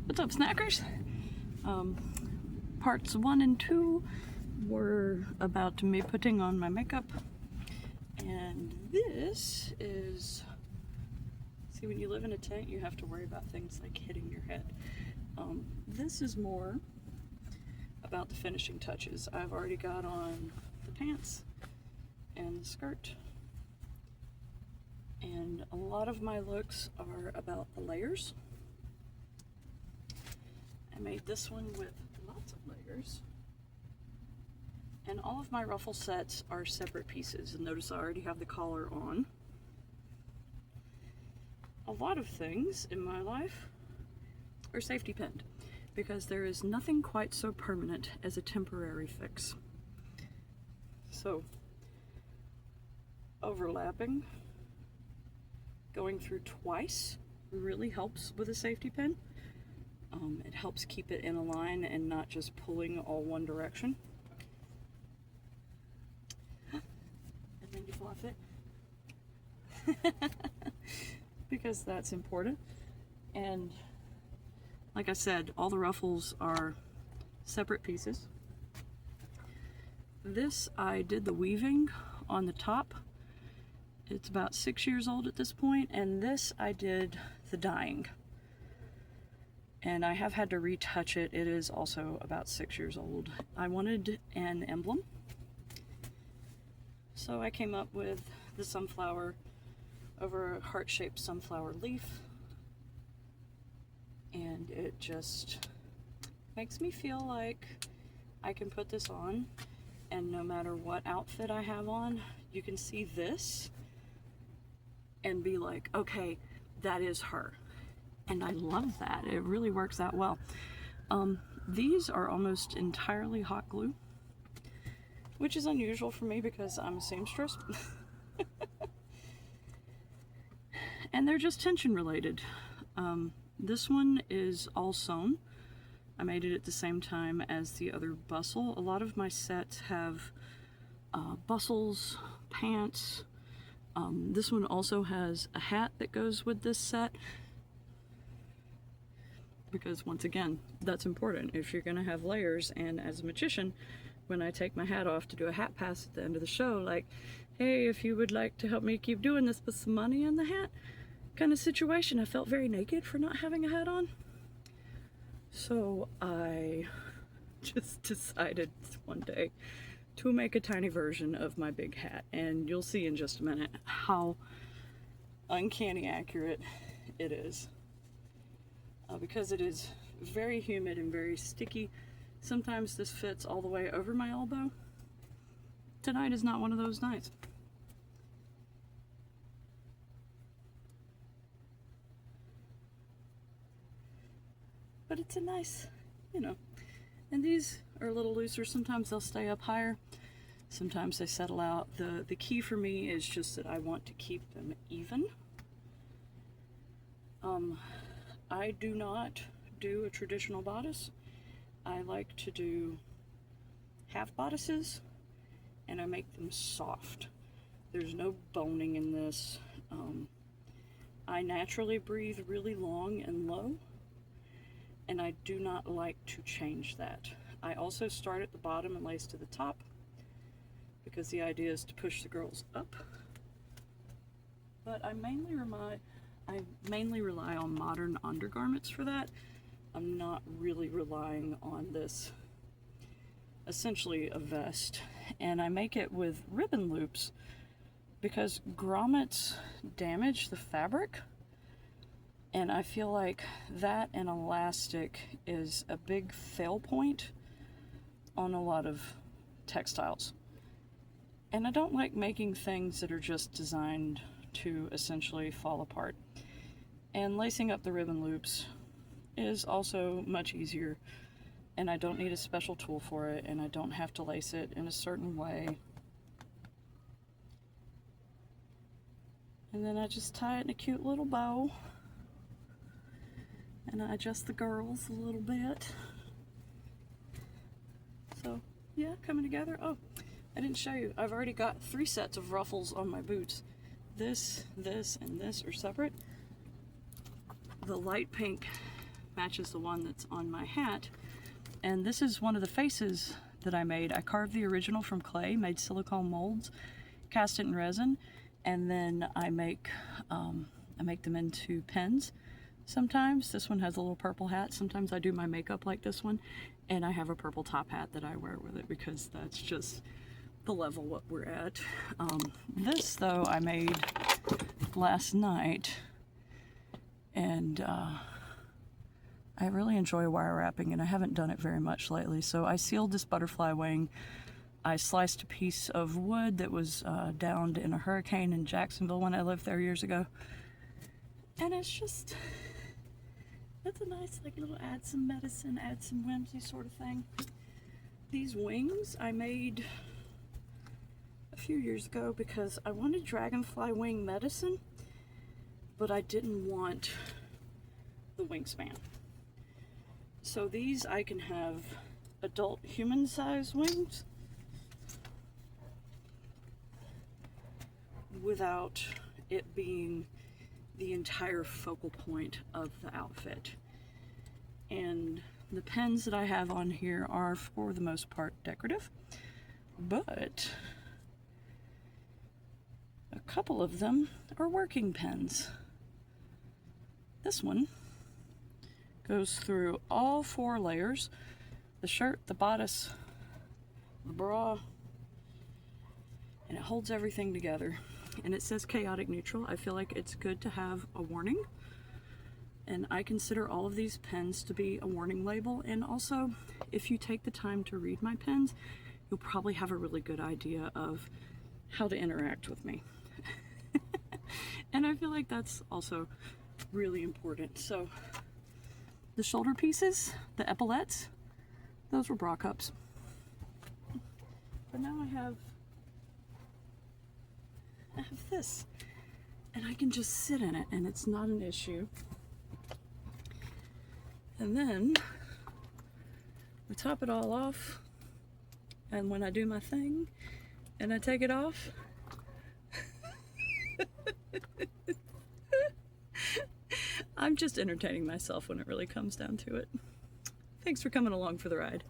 What's up, snackers? Parts 1 and 2 were about me putting on my makeup, and this is, see, when you live in a tent you have to worry about things like hitting your head. This is more about the finishing touches. I've already got on the pants and the skirt, and a lot of my looks are about the layers. I made this one with lots of layers, and all of my ruffle sets are separate pieces, and notice I already have the collar on. A lot of things in my life are safety pinned, because there is nothing quite so permanent as a temporary fix. So overlapping, going through twice really helps with a safety pin. It helps keep it in a line and not just pulling all one direction. And then you fluff it. Because that's important. And like I said, all the ruffles are separate pieces. This, I did the weaving on the top. It's about 6 years old at this point, and this I did the dyeing. And I have had to retouch it. It is also about 6 years old. I wanted an emblem, so I came up with the sunflower over a heart-shaped sunflower leaf. And it just makes me feel like I can put this on, and no matter what outfit I have on, you can see this and be like, okay, that is her. And I love that. It really works out well. These are almost entirely hot glue, which is unusual for me because I'm a seamstress. And they're just tension related. This one is all sewn. I made it at the same time as the other bustle. A lot of my sets have bustles, pants. This one also has a hat that goes with this set, because once again, that's important if you're gonna have layers. And as a magician, when I take my hat off to do a hat pass at the end of the show, like, hey, if you would like to help me keep doing this, put some money in the hat kind of situation. I felt very naked for not having a hat on. So I just decided one day to make a tiny version of my big hat, and you'll see in just a minute how uncanny accurate it is. Because it is very humid and very sticky, sometimes this fits all the way over my elbow. Tonight is not one of those nights. But it's a nice, you know, and these are a little looser. Sometimes they'll stay up higher, sometimes they settle out. The key for me is just that I want to keep them even. I do not do a traditional bodice. I like to do half bodices, and I make them soft. There's no boning in this. I naturally breathe really long and low, and I do not like to change that. I also start at the bottom and lace to the top, because the idea is to push the girls up. But I mainly rely on modern undergarments for that. I'm not really relying on this, essentially a vest. And I make it with ribbon loops, because grommets damage the fabric. And I feel like that and elastic is a big fail point on a lot of textiles. And I don't like making things that are just designed to essentially fall apart. And lacing up the ribbon loops is also much easier, and I don't need a special tool for it, and I don't have to lace it in a certain way. And then I just tie it in a cute little bow, and I adjust the girls a little bit. So yeah, coming together. Oh, I didn't show you. I've already got 3 sets of ruffles on my boots. This, and this are separate. the light pink matches the one that's on my hat. And this is one of the faces that I made. I carved the original from clay, made silicone molds, cast it in resin, and then I make them into pens. Sometimes this one has a little purple hat. Sometimes I do my makeup like this one, and I have a purple top hat that I wear with it because that's just the level what we're at. This though I made last night, and I really enjoy wire wrapping, and I haven't done it very much lately. So I sealed this butterfly wing. I sliced a piece of wood that was downed in a hurricane in Jacksonville when I lived there years ago. And it's a nice like little add some medicine, add some whimsy sort of thing. These wings I made a few years ago because I wanted dragonfly wing medicine, but I didn't want the wingspan. So these I can have adult human-sized wings without it being the entire focal point of the outfit. And the pens that I have on here are for the most part decorative, but a couple of them are working pens. This one goes through all 4 layers: the shirt, the bodice, the bra, and it holds everything together. And it says chaotic neutral. I feel like it's good to have a warning, and I consider all of these pens to be a warning label. And also, if you take the time to read my pens, you'll probably have a really good idea of how to interact with me. And I feel like that's also really important. So the shoulder pieces, the epaulettes, those were bra cups. But now I have this, and I can just sit in it, and it's not an issue. And then we top it all off, and when I do my thing and I take it off, I'm just entertaining myself when it really comes down to it. Thanks for coming along for the ride.